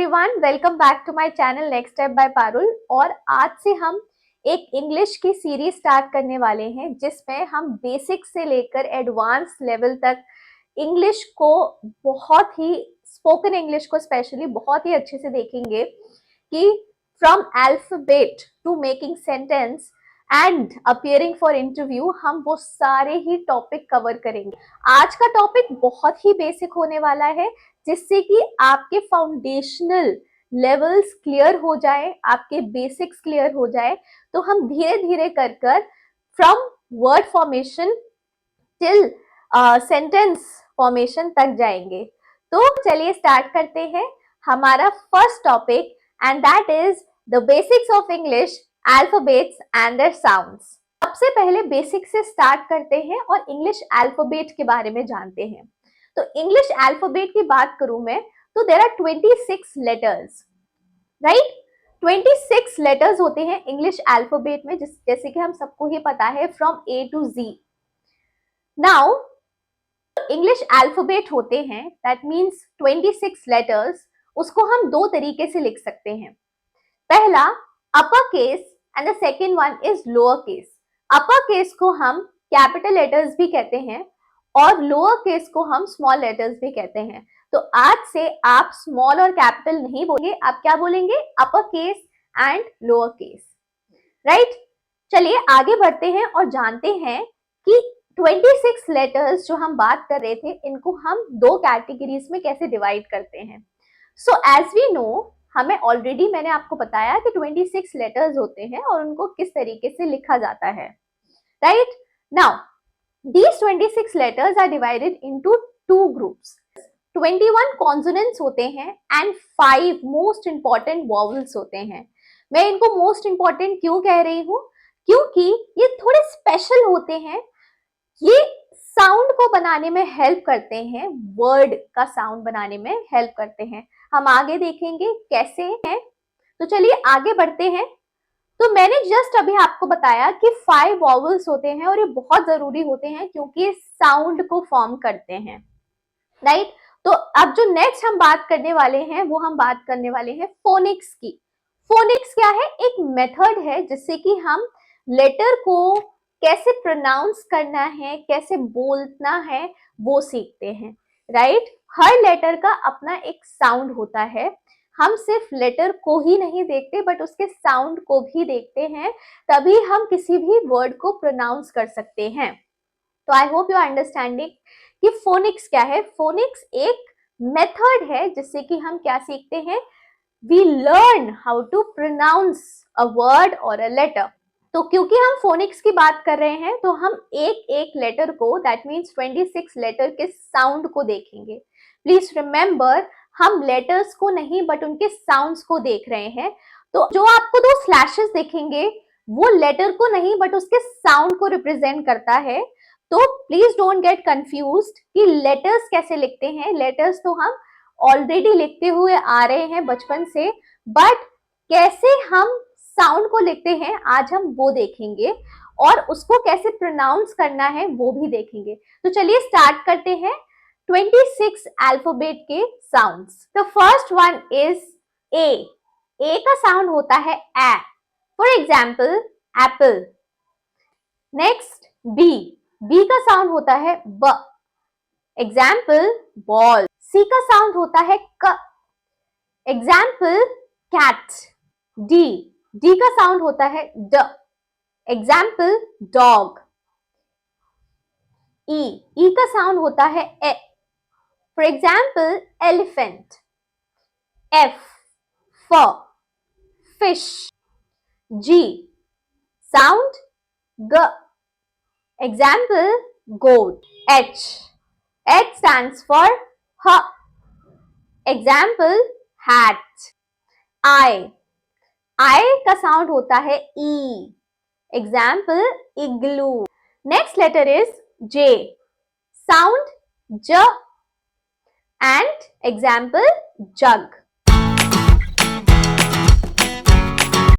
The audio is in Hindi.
Everyone, welcome back to my channel next step by Parul. और आज से हम एक इंग्लिश की सीरीज स्टार्ट करने वाले हैं जिसमें हम बेसिक से लेकर एडवांस लेवल तक इंग्लिश को बहुत ही स्पोकन इंग्लिश को स्पेशली बहुत ही अच्छे से देखेंगे कि from alphabet to making sentence and appearing for interview हम वो सारे ही टॉपिक कवर करेंगे। आज का टॉपिक बहुत ही बेसिक होने वाला है जिससे कि आपके फाउंडेशनल लेवल्स क्लियर हो जाए, आपके बेसिक्स क्लियर हो जाए। तो हम धीरे धीरे कर कर from word formation till sentence formation तक जाएंगे। तो चलिए स्टार्ट करते हैं हमारा first topic and that is the basics of English, alphabets and their sounds. सबसे पहले बेसिक से स्टार्ट करते हैं और इंग्लिश अल्फाबेट के बारे में जानते हैं। तो इंग्लिश अल्फाबेट की बात करूं मैं तो there are 26 letters, right. 26 letters होते हैं इंग्लिश अल्फाबेट में, जैसे कि हम सबको ही पता है from A to Z. Now English alphabet होते हैं दैट मीन्स 26 लेटर्स, उसको हम दो तरीके से लिख सकते हैं। पहला upper case and the second one is lower case. Upper case को हम कैपिटल लेटर्स भी कहते हैं और लोअर केस को हम स्मॉल लेटर्स भी कहते हैं। तो आज से आप स्मॉल और कैपिटल नहीं बोलेंगे, आप क्या बोलेंगे? Upper case and lower case, right. चलिए आगे बढ़ते हैं और जानते हैं कि 26 लेटर्स जो हम बात कर रहे थे इनको हम दो कैटेगरीज में कैसे डिवाइड करते हैं। सो एज वी नो, हमें ऑलरेडी मैंने आपको बताया कि 26 लेटर्स होते हैं और उनको किस तरीके से लिखा जाता है, right. Now these 26 letters are divided into two groups. 21 consonants होते हैं and 5 most important vowels होते हैं। मैं इनको most important क्यों कह रही हूँ? क्योंकि ये थोड़े स्पेशल होते हैं, ये साउंड को बनाने में हेल्प करते हैं, वर्ड का साउंड बनाने में हेल्प करते हैं। हम आगे देखेंगे कैसे हैं। तो चलिए आगे बढ़ते हैं। तो मैंने जस्ट अभी आपको बताया कि 5 वॉवल्स होते हैं और ये बहुत जरूरी होते हैं क्योंकि ये साउंड को फॉर्म करते हैं, राइट। तो अब जो नेक्स्ट हम बात करने वाले हैं वो हम बात करने वाले हैं फोनिक्स की। फोनिक्स क्या है? एक मेथड है जिससे कि हम लेटर को कैसे प्रोनाउंस करना है, कैसे बोलना है वो सीखते हैं, राइट। हर लेटर का अपना एक साउंड होता है। हम सिर्फ लेटर को ही नहीं देखते बट उसके साउंड को भी देखते हैं, तभी हम किसी भी वर्ड को प्रोनाउंस कर सकते हैं। तो I hope you are understanding कि फोनिक्स क्या है। फोनिक्स एक मेथड है जिससे कि हम क्या सीखते हैं? We learn how to pronounce a word और अ लेटर। तो क्योंकि हम फोनिक्स की बात कर रहे हैं तो हम एक एक लेटर को, दैट मीन्स 26 लेटर के साउंड को देखेंगे। प्लीज रिमेंबर, हम लेटर्स को नहीं बट उनके साउंड्स को देख रहे हैं। तो जो आपको दो स्लैशेस दिखेंगे वो लेटर को नहीं बट उसके साउंड को रिप्रेजेंट करता है। तो प्लीज डोंट गेट कंफ्यूज्ड कि लेटर्स कैसे लिखते हैं। लेटर्स तो हम ऑलरेडी लिखते हुए आ रहे हैं बचपन से, बट कैसे हम साउंड को लिखते हैं आज हम वो देखेंगे और उसको कैसे प्रोनाउंस करना है वो भी देखेंगे। तो चलिए स्टार्ट करते हैं 26 अल्फाबेट के sounds. The first one is A. A का साउंड होता है A, for example apple. Next B. B का साउंड होता है ब, एग्जाम्पल बॉल। सी का साउंड होता है क, एग्जाम्पल कैट। डी। डी का साउंड होता है ड, एग्जाम्पल डॉग। ई। ई का साउंड होता है A, for example elephant. F for fish. G. Sound ग, example goat। H। H stands for h, example hat। I। I का साउंड होता है E, example igloo। Next letter is J। Sound j and example jug।